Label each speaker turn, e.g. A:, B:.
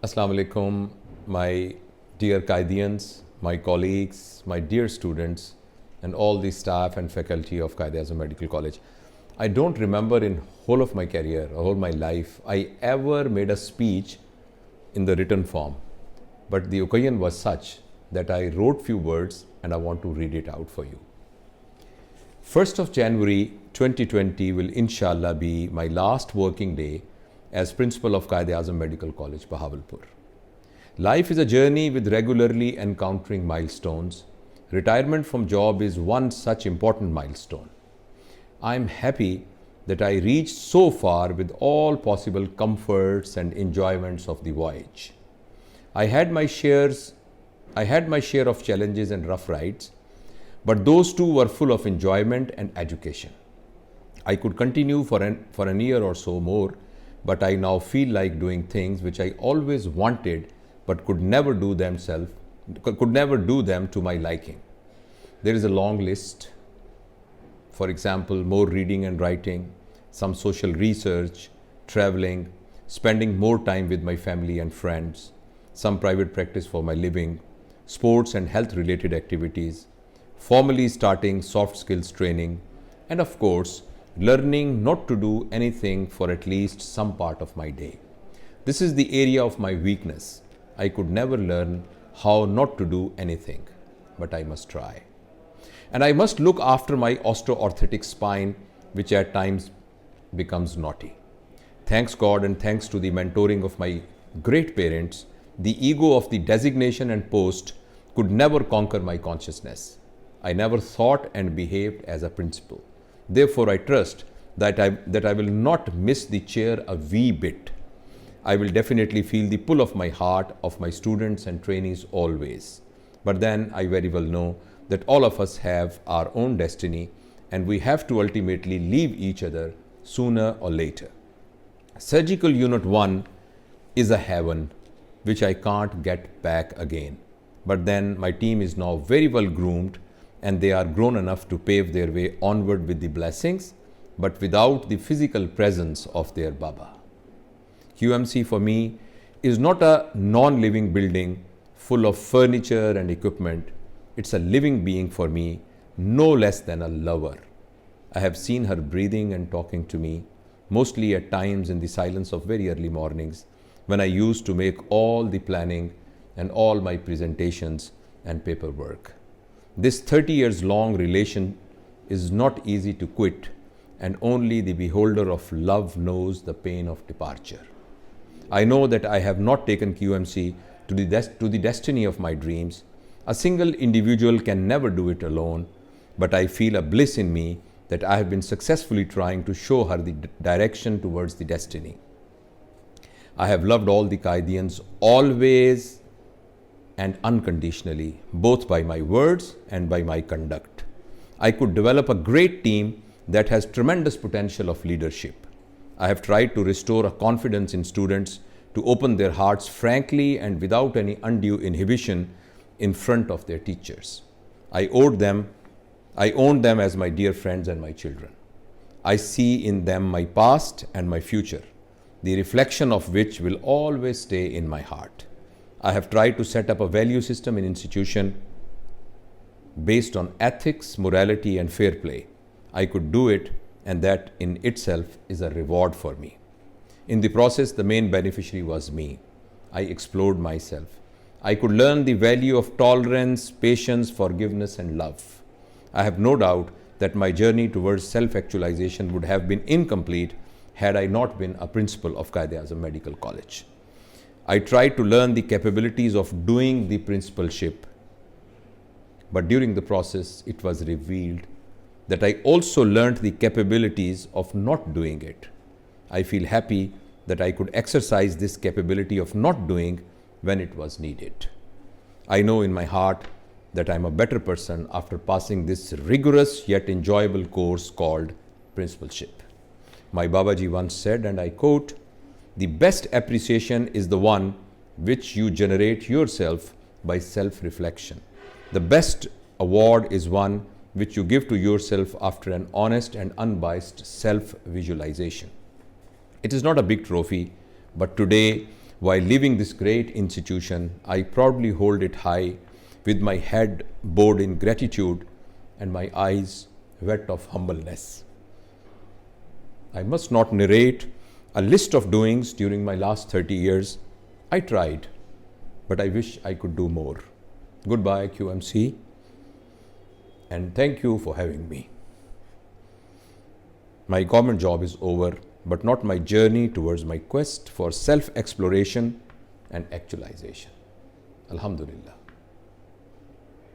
A: Assalamu alaikum, my dear Quadians, my colleagues, my dear students, and all the staff and faculty of Quaid-e-Azam Medical College. I don't remember in whole of my career, or whole my life, I ever made a speech in the written form. But the occasion was such that I wrote few words and I want to read it out for you. 1st of January 2020 will inshallah be my last working day as principal of Quaid-e-Azam Medical College, Bahawalpur. Life is a journey with regularly encountering milestones. Retirement from job is one such important milestone. I am happy that I reached so far with all possible comforts and enjoyments of the voyage. I had my share of challenges and rough rides, but those too were full of enjoyment and education. I could continue for an year or so more, but I now feel like doing things which I always wanted but could never do them to my liking. There is a long list. For example, more reading and writing, some social research, traveling, spending more time with my family and friends, some private practice for my living, sports and health related activities, formally starting soft skills training, and of course, learning not to do anything for at least some part of my day. This is the area of my weakness. I could never learn how not to do anything, but I must try. And I must look after my osteoarthritic spine, which at times becomes naughty. Thanks God and thanks to the mentoring of my great parents, the ego of the designation and post could never conquer my consciousness. I never thought and behaved as a principal. Therefore, I trust that I will not miss the chair a wee bit. I will definitely feel the pull of my heart of my students and trainees always. But then I very well know that all of us have our own destiny and we have to ultimately leave each other sooner or later. Surgical Unit 1 is a heaven which I can't get back again. But then my team is now very well groomed and they are grown enough to pave their way onward with the blessings, but without the physical presence of their Baba. QMC for me is not a non-living building full of furniture and equipment. It's a living being for me, no less than a lover. I have seen her breathing and talking to me, mostly at times in the silence of very early mornings, when I used to make all the planning and all my presentations and paperwork. This 30 years long relation is not easy to quit, and only the beholder of love knows the pain of departure. I know that I have not taken QMC to the destiny of my dreams. A single individual can never do it alone, but I feel a bliss in me that I have been successfully trying to show her the direction towards the destiny. I have loved all the Quaidians always and unconditionally, both by my words and by my conduct. I could develop a great team that has tremendous potential of leadership. I have tried to restore a confidence in students to open their hearts frankly and without any undue inhibition in front of their teachers. I owned them as my dear friends and my children. I see in them my past and my future, the reflection of which will always stay in my heart. I have tried to set up a value system in institution based on ethics, morality, and fair play. I could do it, and that in itself is a reward for me. In the process, the main beneficiary was me. I explored myself. I could learn the value of tolerance, patience, forgiveness, and love. I have no doubt that my journey towards self-actualization would have been incomplete had I not been a principal of Quaid-e-Azam Medical College. I tried to learn the capabilities of doing the principalship, but during the process, it was revealed that I also learned the capabilities of not doing it. I feel happy that I could exercise this capability of not doing when it was needed. I know in my heart that I'm a better person after passing this rigorous yet enjoyable course called principalship. My Babaji once said, and I quote, "The best appreciation is the one which you generate yourself by self-reflection. The best award is one which you give to yourself after an honest and unbiased self-visualization." It is not a big trophy, but today, While leaving this great institution, I proudly hold it high, with my head bowed in gratitude and my eyes wet of humbleness. I must not narrate a list of doings during my last 30 years. I tried, but I wish I could do more. Goodbye, QMC, and thank you for having me. My government job is over, but not my journey towards my quest for self-exploration and actualization. Alhamdulillah.